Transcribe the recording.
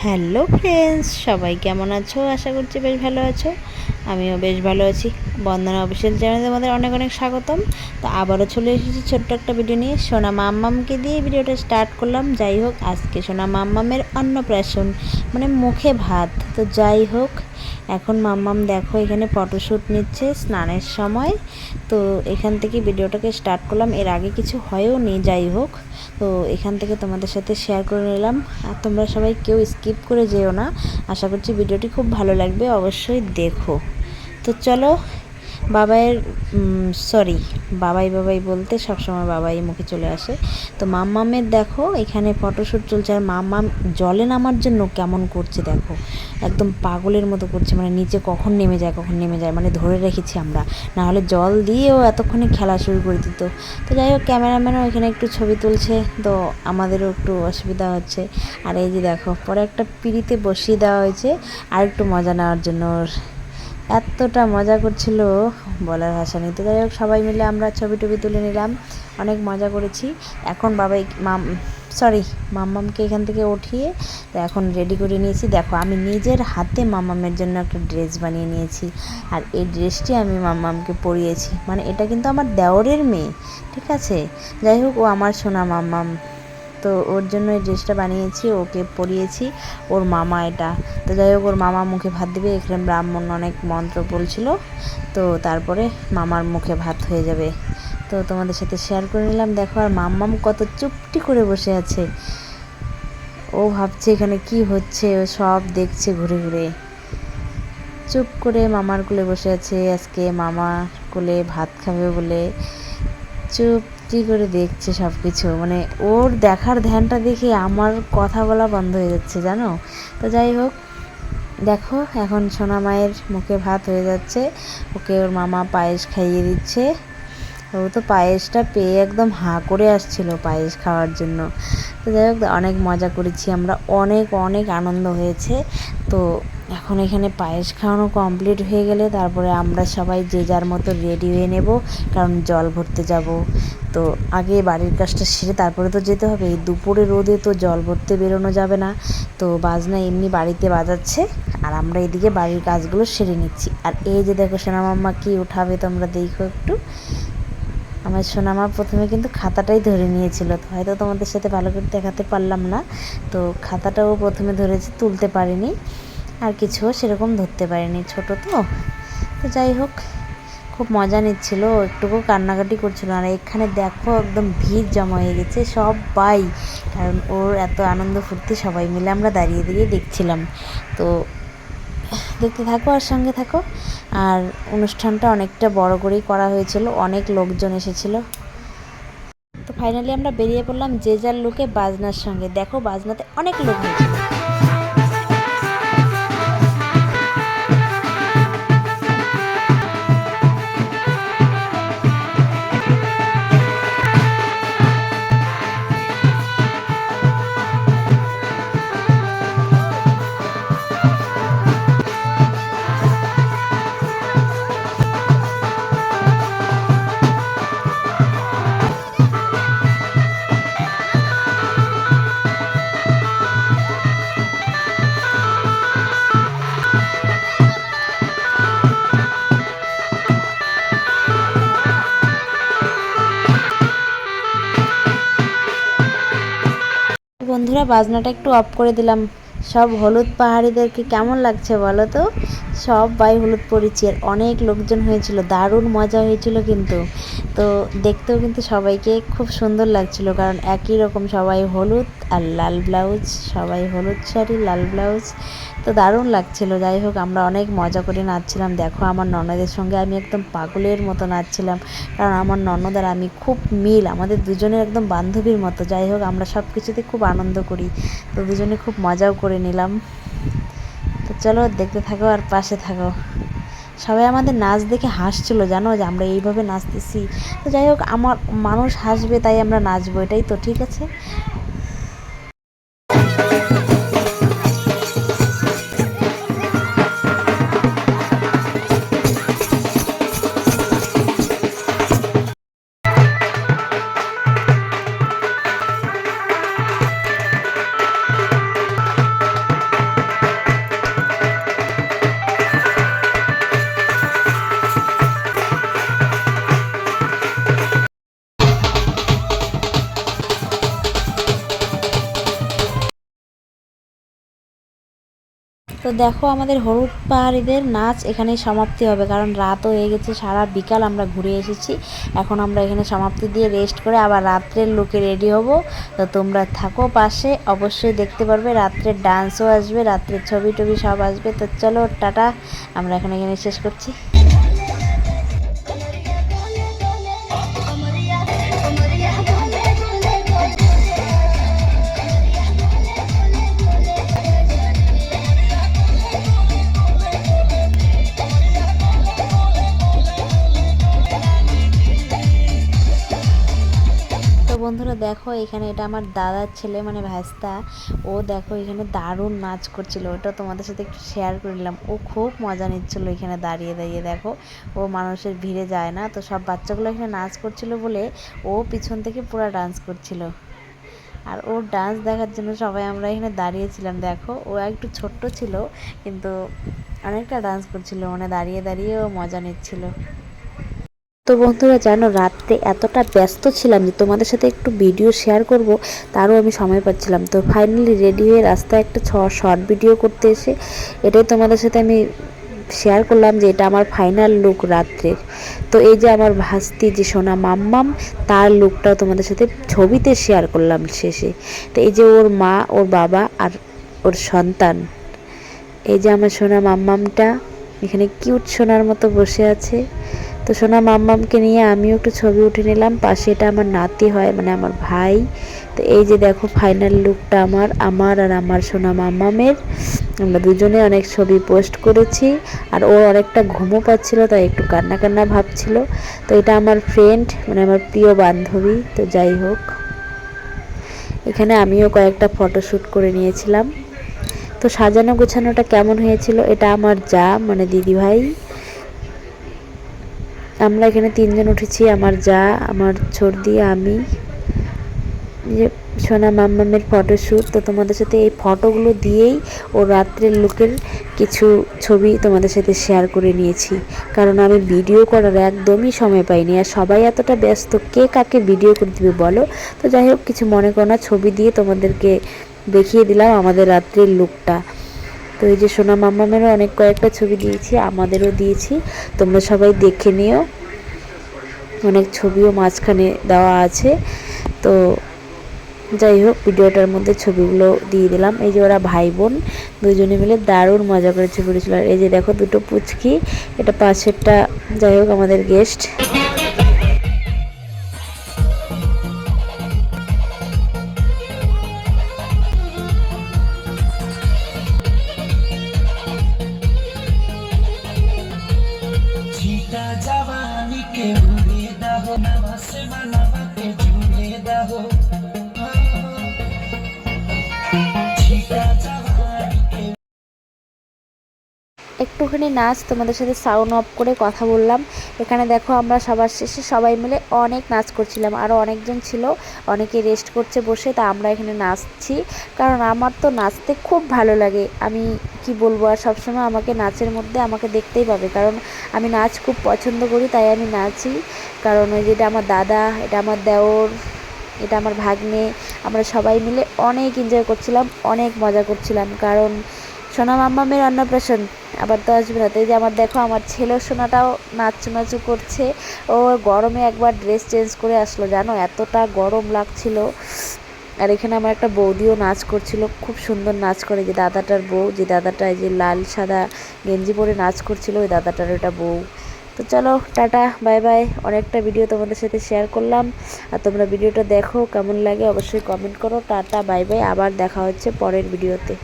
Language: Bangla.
হ্যালো ফ্রেন্ডস, সবাই কেমন আছো? আশা করছি বেশ ভালো আছো। আমিও বেশ ভালো আছি। বন্দনা অফিসিয়াল চ্যানেলে তোমাদের অনেক অনেক স্বাগতম। তো আবারও চলে এসেছি ছোট্ট একটা ভিডিও নিয়ে। সোনা মাম্মামকে দিয়ে ভিডিওটা স্টার্ট করলাম। যাই হোক, আজকে সোনা মাম্মামের অন্নপ্রাশন, মানে মুখে ভাত। তো যাই হোক, এখন মাম্মাম দেখো এখানে ফটোশ্যুট নিচ্ছে স্নানের সময়। তো এখান থেকে ভিডিওটাকে স্টার্ট করলাম। এর আগে কিছু হয়ও নি। যাই হোক, তো এখান থেকে তোমাদের সাথে শেয়ার করে নিলাম। আর তোমরা সবাই কেউ স্কিপ করে যেও না। আশা করছি ভিডিওটি খুব ভালো লাগবে, অবশ্যই দেখো। তো চলো, বাবাইয়ের সরি বাবাই বাবাই বলতে সবসময় বাবাই মুখে চলে আসে। তো মাম্মামের দেখো এখানে ফটোশ্যুট চলছে। আর মাম্মাম জলে নামার জন্য কেমন করছে দেখো, একদম পাগলের মতো করছে। মানে নিচে কখন নেমে যায় কখন নেমে যায়, মানে ধরে রেখেছি আমরা, না হলে জল দিয়েও এতক্ষণে খেলা শুরু করে দিত। তো যাই হোক, ক্যামেরাম্যানও এখানে একটু ছবি তুলছে, তো আমাদেরও একটু অসুবিধা হচ্ছে। আর এই যে দেখো, পরে একটা পিঁড়িতে বসিয়ে দেওয়া হয়েছে আর একটু মজা নেওয়ার জন্য। এতটা মজা করছিল বলার ভাষা নেই। তো যাই হোক, সবাই মিলে আমরা ছবি টবি তুলে নিলাম, অনেক মজা করেছি। এখন বাবাই মাম্মামকে এখান থেকে উঠিয়ে তো এখন রেডি করে নিয়েছি। দেখো, আমি নিজের হাতে মাম্মামের জন্য একটা ড্রেস বানিয়ে নিয়েছি। আর এই ড্রেসটি আমি মাম্মামকে পরিয়েছি। মানে এটা কিন্তু আমার দেওরের মেয়ে, ঠিক আছে? যাই হোক, ও আমার সোনা মাম্মাম। তো ওর জন্য এই ড্রেসটা বানিয়েছি, ওকে পরিয়েছি। ওর মামা এটা। তো যাই হোক, ওর মামা মুখে ভাত দিবে। এখানে ব্রাহ্মণ অনেক মন্ত্র বলছিল, তো তারপরে মামার মুখে ভাত হয়ে যাবে। তো তোমাদের সাথে শেয়ার করে নিলাম। দেখো, আর মাম্মাম কত চুপটি করে বসে আছে। ও ভাবছে এখানে কি হচ্ছে, ও সব দেখছে ঘুরে ঘুরে। চুপ করে মামার কোলে বসে আছে। আজকে মামার কোলে ভাত খাবে বলে চুপটি করে দেখছে সব কিছু। মানে ওর দেখার ধ্যানটা দেখে আমার কথা বলা বন্ধ হয়ে যাচ্ছে, জানো। তো যাই হোক, দেখো এখন সোনা মায়ের মুখে ভাত হয়ে যাচ্ছে। ওকে ওর মামা পায়েস খাইয়ে দিচ্ছে। ও তো পায়েসটা পেয়ে একদম হাঁ করে আসছিল পায়েস খাওয়ার জন্য। তো যাই হোক, অনেক মজা করেছি আমরা, অনেক অনেক আনন্দ হয়েছে। তো এখন এখানে পায়েস খাওয়ানো কমপ্লিট হয়ে গেলে তারপরে আমরা সবাই যে যার মতো রেডি হয়ে নেব, কারণ জল ভরতে যাব। তো আগে বাড়ির কাজটা সেরে তারপরে তো যেতে হবে। এই দুপুরে রোদে তো জল ভরতে বেরোনো যাবে না। তো বাজনা এমনি বাড়িতে বাজাচ্ছে, আর আমরা এদিকে বাড়ির কাজগুলো সেরে নিচ্ছি। আর এই যে দেখো, সোনা মাম্মা কি উঠাবে তোমরা দেখো একটু। আমার সোনামা প্রথমে কিন্তু খাতাটাই ধরে নিয়েছিল, তো হয়তো তোমাদের সাথে ভালো করে দেখাতে পারলাম না। তো খাতাটাও প্রথমে ধরেছে, তুলতে পারিনি। আর কিছুও সেরকম ধরতে পারিনি, ছোট তো। তো যাই হোক, খুব মজা নিচ্ছিল, একটুকু কান্নাকাটি করছিল। আর এখানে দেখো একদম ভিড় জমা হয়ে গেছে সবাই, কারণ ওর এত আনন্দ ফুর্তি, সবাই মিলে আমরা দাঁড়িয়ে দাঁড়িয়ে দেখছিলাম। তো দেখতে থাকো আর সঙ্গে থাকো। আর অনুষ্ঠানটা অনেকটা বড় করেই করা হয়েছিল, অনেক লোকজন এসেছিল। তো ফাইনালি আমরা বেরিয়ে পড়লাম যে যার লোকে বাজনার সঙ্গে। দেখো, বাজনাতে অনেক লোক হয়েছিল। বন্ধুরা, বাজনাটা একটু অফ করে দিলাম। সব হলুদ পাহাড়িদেরকে কেমন লাগছে বলো তো? সবাই হলুদ পরেছি, আর অনেক লোকজন হয়েছিল, দারুণ মজা হয়েছিল কিন্তু। তো দেখতেও কিন্তু সবাইকে খুব সুন্দর লাগছিল, কারণ একই রকম সবাই হলুদ আর লাল ব্লাউজ, সবাই হলুদ শাড়ি লাল ব্লাউজ। তো দারুণ লাগছিল। যাই হোক, আমরা অনেক মজা করে নাচছিলাম। দেখো, আমার ননদের সঙ্গে আমি একদম পাগলের মতো নাচছিলাম, কারণ আমার ননদ আর আমি খুব মিল, আমাদের দুজনের একদম বান্ধবীর মতো। যাই হোক, আমরা সব কিছুতে খুব আনন্দ করি, তো দুজনে খুব মজাও করে নিলাম। তো চলো, দেখতে থাকো আর পাশে থাকো। সবাই আমাদের নাচ দেখে হাসছিল, জানো, যে আমরা এইভাবে নাচতেছি। তো যাই হোক, আমার মানুষ হাসবে তাই আমরা নাচবো, এটাই তো ঠিক আছে। তো দেখো আমাদের হলুদ পাহাড়িদের নাচ এখানেই সমাপ্তি হবে, কারণ রাতও হয়ে গেছে, সারা বিকাল আমরা ঘুরে এসেছি। এখন আমরা এখানে সমাপ্তি দিয়ে রেস্ট করে আবার রাত্রের লুকে রেডি হব। তো তোমরা থাকো পাশে, অবশ্যই দেখতে পারবে, রাত্রের ডান্সও আসবে, রাত্রের ছবি টবি সব আসবে। তো চলো টাটা, আমরা এখন এখানে শেষ করছি। বন্ধুরা দেখো এখানে এটা আমার দাদার ছেলে মানে ভাস্তা, ও দেখো এখানে দারুণ নাচ করছিল, ওটা তোমাদের সাথে একটু শেয়ার করে নিলাম। ও খুব মজা নিচ্ছিল এখানে দাঁড়িয়ে দাঁড়িয়ে। দেখো ও মানুষের ভিড়ে যায় না, তো সব বাচ্চাগুলো এখানে নাচ করছিল বলে ও পিছন থেকে পুরো ডান্স করছিল, আর ওর ডান্স দেখার জন্য সবাই আমরা এখানে দাঁড়িয়েছিলাম। দেখো ও একটু ছোট্ট ছিল কিন্তু অনেকটা ডান্স করছিল, মানে দাঁড়িয়ে দাঁড়িয়ে ও মজা নিচ্ছিল। তো বন্ধুরা জানো রাত্রে এতটা ব্যস্ত ছিলাম যে তোমাদের সাথে একটু ভিডিও শেয়ার করব, তারও আমি সময় পাচ্ছিলাম। তো ফাইনালি রেডি হয়ে রাস্তায় একটা শর্ট ভিডিও করতে এসে এটাই তোমাদের সাথে আমি শেয়ার করলাম যে এটা আমার ফাইনাল লুক রাত্রের। তো এই যে আমার ভাস্তি যে সোনা মাম্মাম, তার লুকটাও তোমাদের সাথে ছবিতে শেয়ার করলাম শেষে। তো এই যে ওর মা, ওর বাবা আর ওর সন্তান, এই যে আমার সোনা মাম্মামটা এখানে কিউট সোনার মতো বসে আছে। তো সোনা মাম্মামকে নিয়ে আমিও একটু ছবি উঠে নিলাম। পাশে এটা আমার নাতি হয়, মানে আমার ভাই। তো এই যে দেখো ফাইনাল লুকটা আমার আর আমার সোনা মাম্মামের। আমরা দুজনে অনেক ছবি পোস্ট করেছি, আর ও অনেকটা ঘুমও পাচ্ছিল, তাই একটু কান্না কান্না ভাবছিল। তো এটা আমার ফ্রেন্ড, মানে আমার প্রিয় বান্ধবী। তো যাই হোক, এখানে আমিও কয়েকটা ফটোশ্যুট করে নিয়েছিলাম। তো সাজানো গোছানোটা কেমন হয়েছিল, এটা আমার যা মানে দিদি ভাই। আমরা এখানে তিনজন উঠেছি, আমার যা, আমার ছোটদি, আমি। যে সোনা মাম্মামের ফটোশ্যুট, তো তোমাদের সাথে এই ফটোগুলো দিয়েই ও রাত্রের লুকের কিছু ছবি তোমাদের সাথে শেয়ার করে নিয়েছি, কারণ আমি ভিডিও করার একদমই সময় পাইনি, আর সবাই এতটা ব্যস্ত, কে কাকে ভিডিও করে দিবে বলো। তো যাই হোক, কিছু মনে করো না, ছবি দিয়ে তোমাদেরকে দেখিয়ে দিলাম আমাদের রাত্রের লুকটা। তো এই যে সোনা মাম্মামেরও অনেক কয়েকটা ছবি দিয়েছি, আমাদেরও দিয়েছি, তোমরা সবাই দেখে নিও। অনেক ছবিও মাঝখানে দেওয়া আছে। তো যাই হোক, ভিডিওটার মধ্যে ছবিগুলো দিয়ে দিলাম। এই যে ওরা ভাই বোন দুজনে মিলে দারুণ মজা করে ছবি উঠেছিল। আর এই যে দেখো দুটো পুচকি, এটা পাশেরটা যাই হোক আমাদের গেস্ট। একটুখানি নাচ তোমাদের সাথে সাউন্ড অফ করে কথা বললাম। এখানে দেখো আমরা সবার শেষে সবাই মিলে অনেক নাচ করছিলাম, আরও অনেকজন ছিল, অনেকে রেস্ট করছে বসে, তা আমরা এখানে নাচছি, কারণ আমার তো নাচতে খুব ভালো লাগে। আমি কি বলবো, আর সবসময় আমাকে নাচের মধ্যে আমাকে দেখতেই পাবে, কারণ আমি নাচ খুব পছন্দ করি, তাই আমি নাচি। কারণ ওই যেটা আমার দাদা, এটা আমার দেওর, এটা আমার ভাগ্নে, আমরা সবাই মিলে অনেক এনজয় করছিলাম, অনেক মজা করছিলাম। কারণ সোনা মাম্মামের অন্নপ্রাশন আবার তো আসবে না। তো এই যে আমার দেখো আমার ছেলের সোনাটাও নাচু করছে। ও গরমে একবার ড্রেস চেঞ্জ করে আসলো, জানো এতটা গরম লাগছিল। আর এখানে আমার একটা বৌদিও নাচ করছিল, খুব সুন্দর নাচ করে, যে দাদাটার বউ, যে দাদাটা এই যে লাল সাদা গেঞ্জি পরে নাচ করছিল, ওই দাদাটার ওটা বউ। তো চলো টাটা, বাই বাই। অনেকটা ভিডিও তোমাদের সাথে শেয়ার করলাম, আর তোমরা ভিডিওটা দেখো, কেমন লাগে অবশ্যই কমেন্ট করো। টাটা, বাই বাই, আবার দেখা হচ্ছে পরের ভিডিওতে।